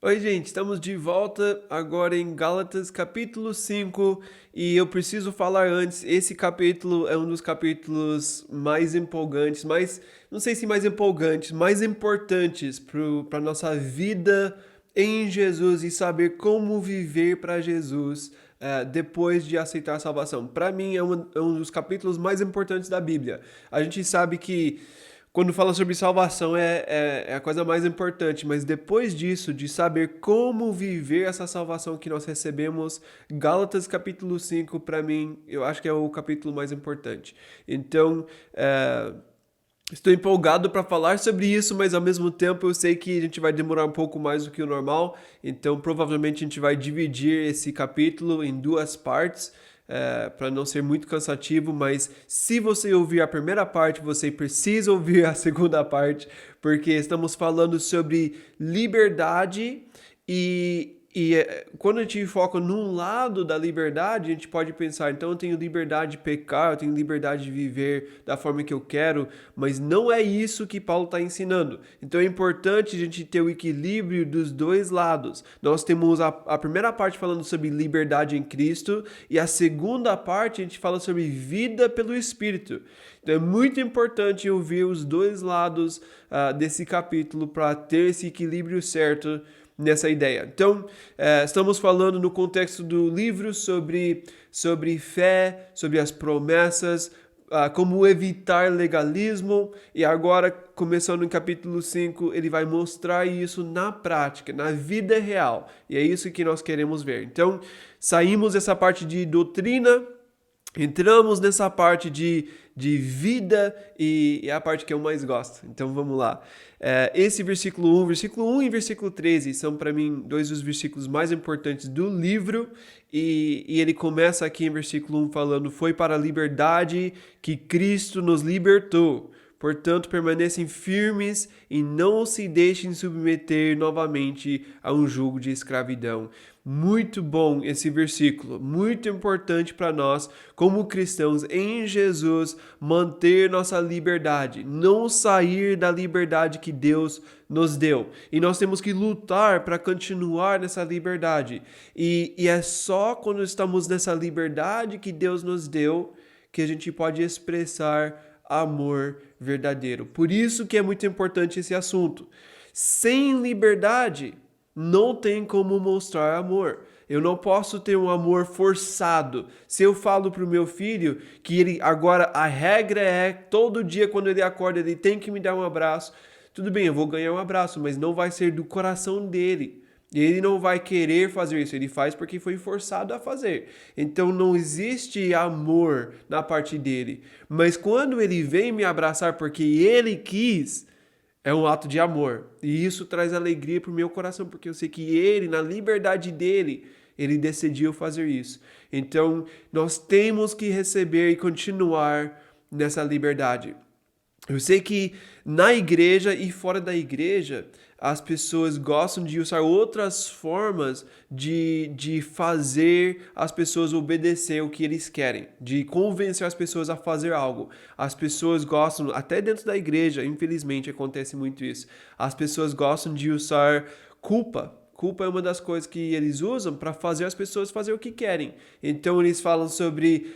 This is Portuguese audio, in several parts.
Oi, gente, estamos de volta agora em Gálatas capítulo 5 e eu preciso falar antes, esse capítulo é um dos capítulos mais empolgantes, não sei se mais empolgantes, mais importantes para a nossa vida em Jesus e saber como viver para Jesus depois de aceitar a salvação. Para mim é um dos capítulos mais importantes da Bíblia. A gente sabe que quando fala sobre salvação é a coisa mais importante, mas depois disso, de saber como viver essa salvação que nós recebemos, Gálatas capítulo 5 para mim, eu acho que é o capítulo mais importante. Então, estou empolgado para falar sobre isso, mas ao mesmo tempo eu sei que a gente vai demorar um pouco mais do que o normal, então provavelmente a gente vai dividir esse capítulo em duas partes. Para não ser muito cansativo, mas se você ouvir a primeira parte, você precisa ouvir a segunda parte, porque estamos falando sobre liberdade e quando a gente foca num lado da liberdade, a gente pode pensar, então eu tenho liberdade de pecar, eu tenho liberdade de viver da forma que eu quero, mas não é isso que Paulo está ensinando. Então é importante a gente ter o equilíbrio dos dois lados. Nós temos a primeira parte falando sobre liberdade em Cristo e a segunda parte a gente fala sobre vida pelo Espírito. Então é muito importante ouvir os dois lados desse capítulo para ter esse equilíbrio certo nessa ideia. Então, estamos falando no contexto do livro sobre fé, sobre as promessas, como evitar legalismo, e agora, começando em capítulo 5, ele vai mostrar isso na prática, na vida real, e é isso que nós queremos ver. Então, saímos dessa parte de doutrina, entramos nessa parte de vida e é a parte que eu mais gosto. Então vamos lá. Esse versículo 1 e versículo 13 são para mim dois dos versículos mais importantes do livro. E ele começa aqui em versículo 1 falando: Foi para a liberdade que Cristo nos libertou. Portanto, permanecem firmes e não se deixem submeter novamente a um jugo de escravidão. Muito bom esse versículo, muito importante para nós, como cristãos em Jesus, manter nossa liberdade, não sair da liberdade que Deus nos deu. E nós temos que lutar para continuar nessa liberdade. E é só quando estamos nessa liberdade que Deus nos deu que a gente pode expressar amor verdadeiro. Por isso que é muito importante esse assunto. Sem liberdade, não tem como mostrar amor. Eu não posso ter um amor forçado. Se eu falo para o meu filho que ele agora a regra é todo dia quando ele acorda ele tem que me dar um abraço, tudo bem, eu vou ganhar um abraço, mas não vai ser do coração dele. Ele não vai querer fazer isso, ele faz porque foi forçado a fazer. Então não existe amor na parte dele. Mas quando ele vem me abraçar porque ele quis, é um ato de amor. E isso traz alegria para o meu coração, porque eu sei que ele, na liberdade dele, ele decidiu fazer isso. Então, nós temos que receber e continuar nessa liberdade. Eu sei que na igreja e fora da igreja, as pessoas gostam de usar outras formas de fazer as pessoas obedecer o que eles querem, de convencer as pessoas a fazer algo. As pessoas gostam, até dentro da igreja, infelizmente acontece muito isso, as pessoas gostam de usar culpa. Culpa é uma das coisas que eles usam para fazer as pessoas fazer o que querem. Então eles falam sobre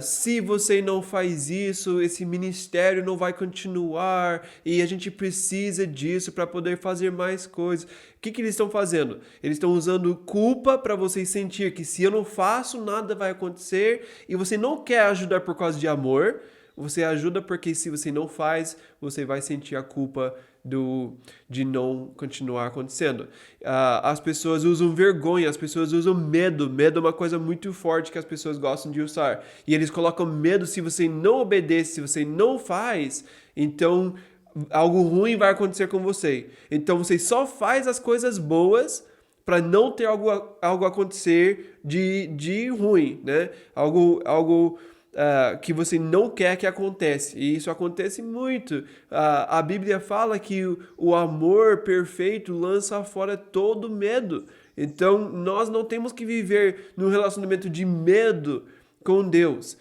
se você não faz isso, esse ministério não vai continuar e a gente precisa disso para poder fazer mais coisas. O que eles estão fazendo? Eles estão usando culpa para vocês sentir que se eu não faço, nada vai acontecer e você não quer ajudar por causa de amor. Você ajuda porque se você não faz, você vai sentir a culpa de não continuar acontecendo. As pessoas usam vergonha, as pessoas usam medo. Medo é uma coisa muito forte que as pessoas gostam de usar. E eles colocam medo se você não obedece, se você não faz, então algo ruim vai acontecer com você. Então você só faz as coisas boas para não ter algo acontecer de ruim, né? Algo que você não quer que aconteça. E isso acontece muito. A Bíblia fala que o amor perfeito lança fora todo medo. Então, nós não temos que viver num relacionamento de medo com Deus.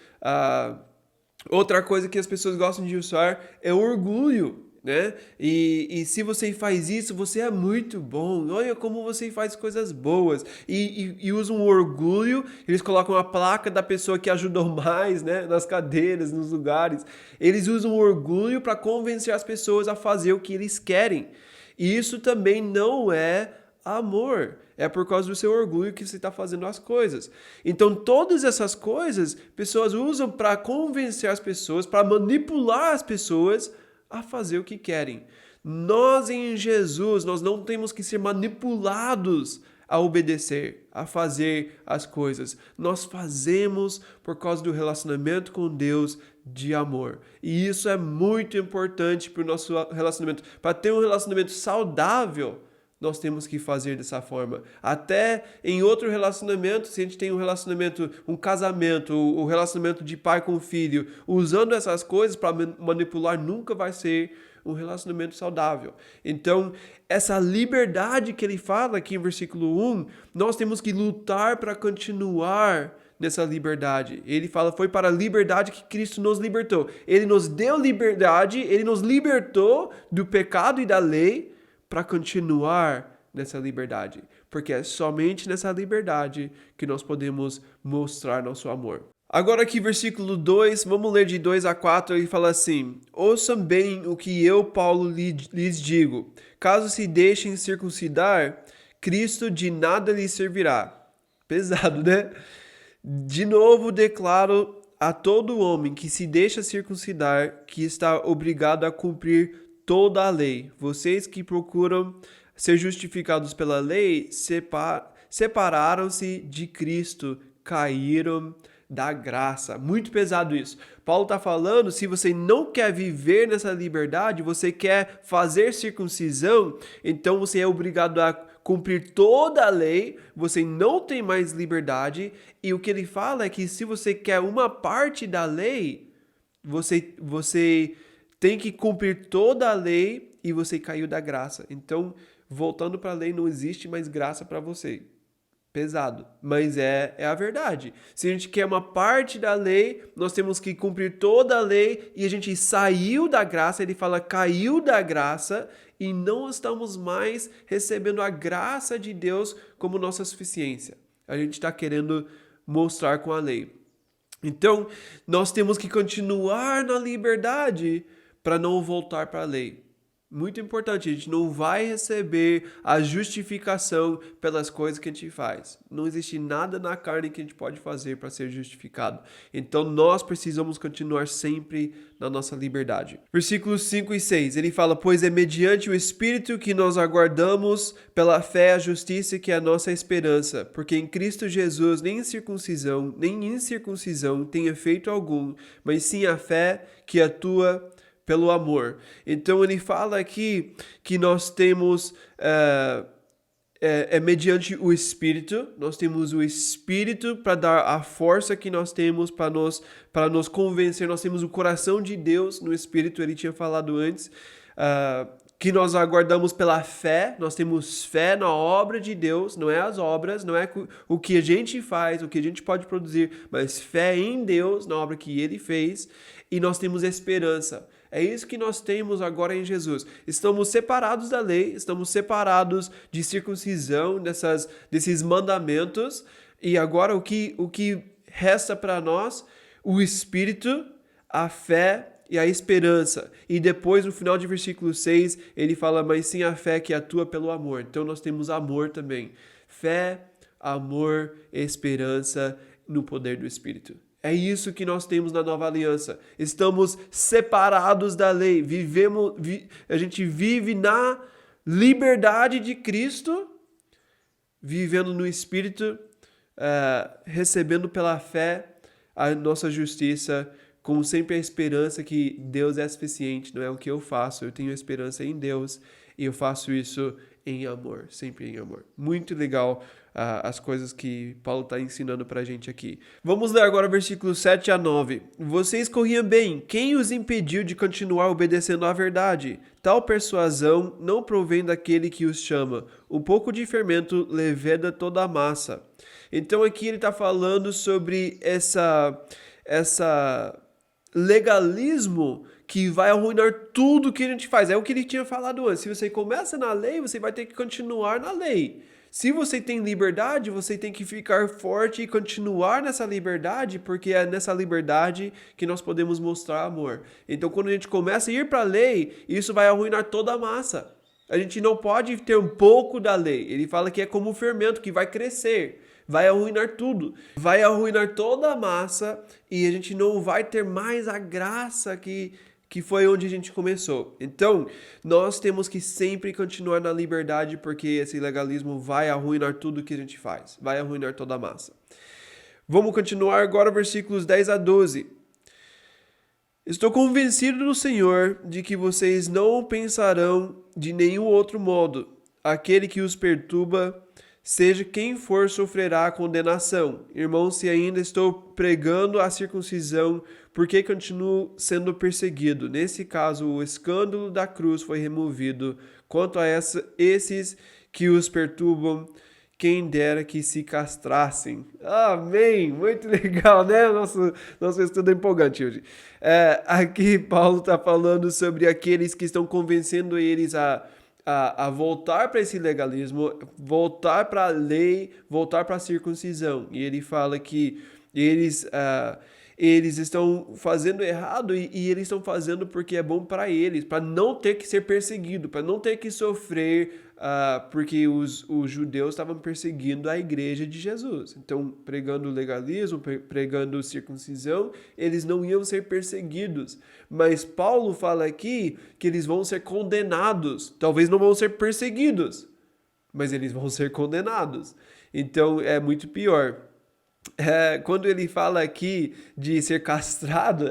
Outra coisa que as pessoas gostam de usar é orgulho. né? E se você faz isso, você é muito bom. Olha como você faz coisas boas. E usam um orgulho, eles colocam a placa da pessoa que ajudou mais, né? Nas cadeiras, nos lugares. Eles usam o orgulho para convencer as pessoas a fazer o que eles querem. E isso também não é amor. É por causa do seu orgulho que você está fazendo as coisas. Então, todas essas coisas, pessoas usam para convencer as pessoas, para manipular as pessoas a fazer o que querem. Nós em Jesus, nós não temos que ser manipulados a obedecer, a fazer as coisas. Nós fazemos por causa do relacionamento com Deus de amor. E isso é muito importante para o nosso relacionamento. Para ter um relacionamento saudável, nós temos que fazer dessa forma. Até em outro relacionamento, se a gente tem um relacionamento, um casamento, o relacionamento de pai com filho, usando essas coisas para manipular, nunca vai ser um relacionamento saudável. Então, essa liberdade que ele fala aqui em versículo 1, nós temos que lutar para continuar nessa liberdade. Ele fala, foi para a liberdade que Cristo nos libertou. Ele nos deu liberdade, ele nos libertou do pecado e da lei, para continuar nessa liberdade, porque é somente nessa liberdade que nós podemos mostrar nosso amor. Agora aqui versículo 2, vamos ler de 2 a 4, ele fala assim: ouçam bem o que eu, Paulo, lhes digo. Caso se deixem circuncidar, Cristo de nada lhes servirá. Pesado, né? De novo declaro a todo homem que se deixa circuncidar que está obrigado a cumprir toda a lei. Vocês que procuram ser justificados pela lei separaram-se de Cristo, caíram da graça. Muito pesado isso. Paulo está falando, se você não quer viver nessa liberdade, você quer fazer circuncisão, então você é obrigado a cumprir toda a lei, você não tem mais liberdade, e o que ele fala é que se você quer uma parte da lei, você tem que cumprir toda a lei e você caiu da graça. Então, voltando para a lei, não existe mais graça para você. Pesado, mas é a verdade. Se a gente quer uma parte da lei, nós temos que cumprir toda a lei e a gente saiu da graça, ele fala caiu da graça e não estamos mais recebendo a graça de Deus como nossa suficiência. A gente está querendo mostrar com a lei. Então, nós temos que continuar na liberdade para não voltar para a lei. Muito importante, a gente não vai receber a justificação pelas coisas que a gente faz. Não existe nada na carne que a gente pode fazer para ser justificado. Então nós precisamos continuar sempre na nossa liberdade. Versículos 5 e 6, ele fala: pois é mediante o Espírito que nós aguardamos pela fé a justiça que é a nossa esperança, porque em Cristo Jesus nem circuncisão, nem incircuncisão tem efeito algum, mas sim a fé que atua pelo amor. Então ele fala aqui que nós temos mediante o Espírito, nós temos o Espírito para dar a força que nós temos para nos convencer, nós temos o coração de Deus no Espírito, ele tinha falado antes, que nós aguardamos pela fé, nós temos fé na obra de Deus, não é as obras, não é o que a gente faz, o que a gente pode produzir, mas fé em Deus, na obra que Ele fez, e nós temos esperança. É isso que nós temos agora em Jesus. Estamos separados da lei, estamos separados de circuncisão, desses mandamentos, e agora o que resta para nós? O Espírito, a fé e a esperança. E depois, no final de versículo 6, ele fala, mas sim a fé que atua pelo amor. Então nós temos amor também. Fé, amor, esperança no poder do Espírito. É isso que nós temos na nova aliança. Estamos separados da lei. A gente vive na liberdade de Cristo, vivendo no Espírito, recebendo pela fé a nossa justiça, com sempre a esperança que Deus é suficiente. Não é o que eu faço, eu tenho esperança em Deus e eu faço isso em amor, sempre em amor. Muito legal as coisas que Paulo está ensinando para a gente aqui. Vamos ler agora versículos 7 a 9. Vocês corriam bem, quem os impediu de continuar obedecendo à verdade? Tal persuasão não provém daquele que os chama. Um pouco de fermento leveda toda a massa. Então aqui ele está falando sobre essa legalismo que vai arruinar tudo que a gente faz. É o que ele tinha falado antes. Se você começa na lei, você vai ter que continuar na lei. Se você tem liberdade, você tem que ficar forte e continuar nessa liberdade, porque é nessa liberdade que nós podemos mostrar amor. Então, quando a gente começa a ir para a lei, isso vai arruinar toda a massa. A gente não pode ter um pouco da lei. Ele fala que é como um fermento que vai crescer, vai arruinar tudo, vai arruinar toda a massa e a gente não vai ter mais a graça que foi onde a gente começou. Então, nós temos que sempre continuar na liberdade, porque esse legalismo vai arruinar tudo que a gente faz, vai arruinar toda a massa. Vamos continuar agora, versículos 10 a 12. Estou convencido no Senhor de que vocês não pensarão de nenhum outro modo. Aquele que os perturba, seja quem for, sofrerá condenação. Irmãos, se ainda estou pregando a circuncisão, por que continuo sendo perseguido? Nesse caso, o escândalo da cruz foi removido. Quanto a esses que os perturbam, quem dera que se castrassem. Amém! Muito legal, né? Nosso estudo é empolgante hoje. Aqui Paulo está falando sobre aqueles que estão convencendo eles a voltar para esse legalismo, voltar para a lei, voltar para a circuncisão. E ele fala que eles estão fazendo errado e eles estão fazendo porque é bom para eles, para não ter que ser perseguido, para não ter que sofrer, porque os judeus estavam perseguindo a igreja de Jesus. Então, pregando legalismo, pregando circuncisão, eles não iam ser perseguidos. Mas Paulo fala aqui que eles vão ser condenados. Talvez não vão ser perseguidos, mas eles vão ser condenados. Então, é muito pior. Quando ele fala aqui de ser castrado,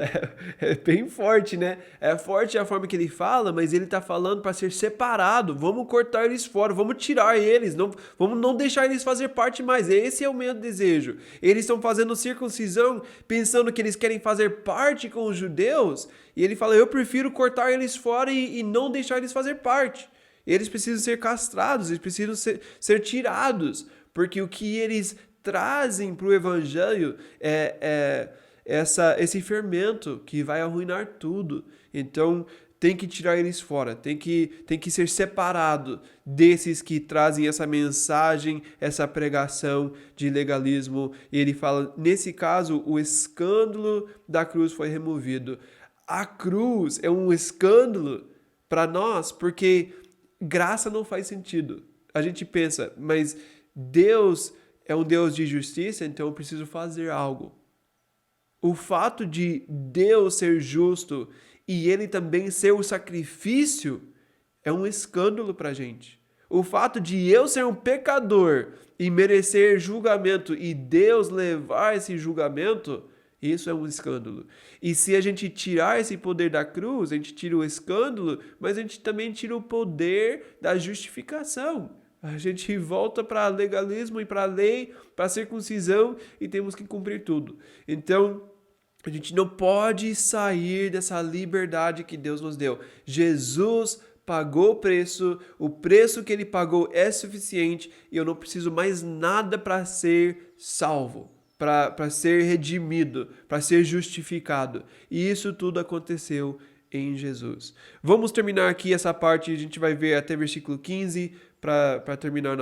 é bem forte, né? É forte a forma que ele fala, mas ele está falando para ser separado. Vamos cortar eles fora, vamos tirar eles, vamos não deixar eles fazer parte mais. Esse é o meu desejo. Eles estão fazendo circuncisão, pensando que eles querem fazer parte com os judeus, e ele fala, eu prefiro cortar eles fora e não deixar eles fazer parte. Eles precisam ser castrados, eles precisam ser tirados, porque o que eles trazem para o evangelho esse fermento que vai arruinar tudo. Então tem que tirar eles fora, tem que ser separado desses que trazem essa mensagem, essa pregação de legalismo. E ele fala, nesse caso, o escândalo da cruz foi removido. A cruz é um escândalo para nós, porque graça não faz sentido. A gente pensa, mas Deus é um Deus de justiça, então eu preciso fazer algo. O fato de Deus ser justo e ele também ser o sacrifício é um escândalo para a gente. O fato de eu ser um pecador e merecer julgamento e Deus levar esse julgamento, isso é um escândalo. E se a gente tirar esse poder da cruz, a gente tira o escândalo, mas a gente também tira o poder da justificação. A gente volta para legalismo e para a lei, para a circuncisão e temos que cumprir tudo. Então, a gente não pode sair dessa liberdade que Deus nos deu. Jesus pagou o preço que ele pagou é suficiente e eu não preciso mais nada para ser salvo, para ser redimido, para ser justificado. E isso tudo aconteceu em Jesus. Vamos terminar aqui essa parte, a gente vai ver até versículo 15 para terminar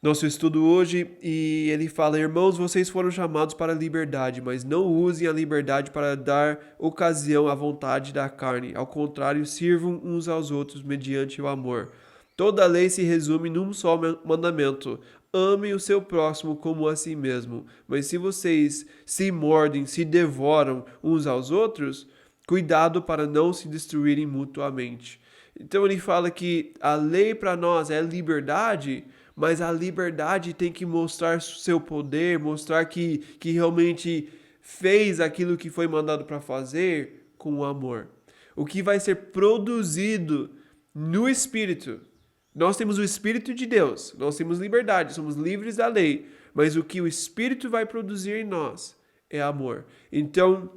nosso estudo hoje. E ele fala, irmãos, vocês foram chamados para a liberdade, mas não usem a liberdade para dar ocasião à vontade da carne. Ao contrário, sirvam uns aos outros mediante o amor. Toda a lei se resume num só mandamento: ame o seu próximo como a si mesmo. Mas se vocês se mordem, se devoram uns aos outros, cuidado para não se destruírem mutuamente. Então ele fala que a lei para nós é liberdade, mas a liberdade tem que mostrar seu poder, mostrar que realmente fez aquilo que foi mandado para fazer com amor. O que vai ser produzido no Espírito. Nós temos o Espírito de Deus, nós temos liberdade, somos livres da lei, mas o que o Espírito vai produzir em nós é amor. Então,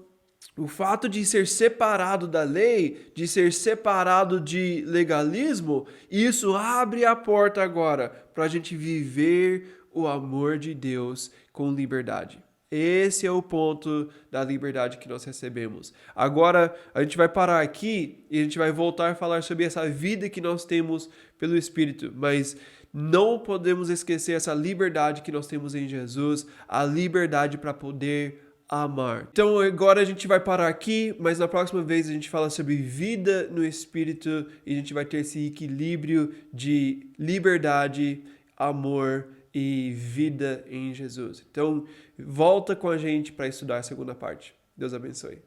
o fato de ser separado da lei, de ser separado de legalismo, isso abre a porta agora para a gente viver o amor de Deus com liberdade. Esse é o ponto da liberdade que nós recebemos. Agora, a gente vai parar aqui e a gente vai voltar a falar sobre essa vida que nós temos pelo Espírito, mas não podemos esquecer essa liberdade que nós temos em Jesus, a liberdade para poder amar. Então agora a gente vai parar aqui, mas na próxima vez a gente fala sobre vida no Espírito e a gente vai ter esse equilíbrio de liberdade, amor e vida em Jesus. Então volta com a gente para estudar a segunda parte. Deus abençoe.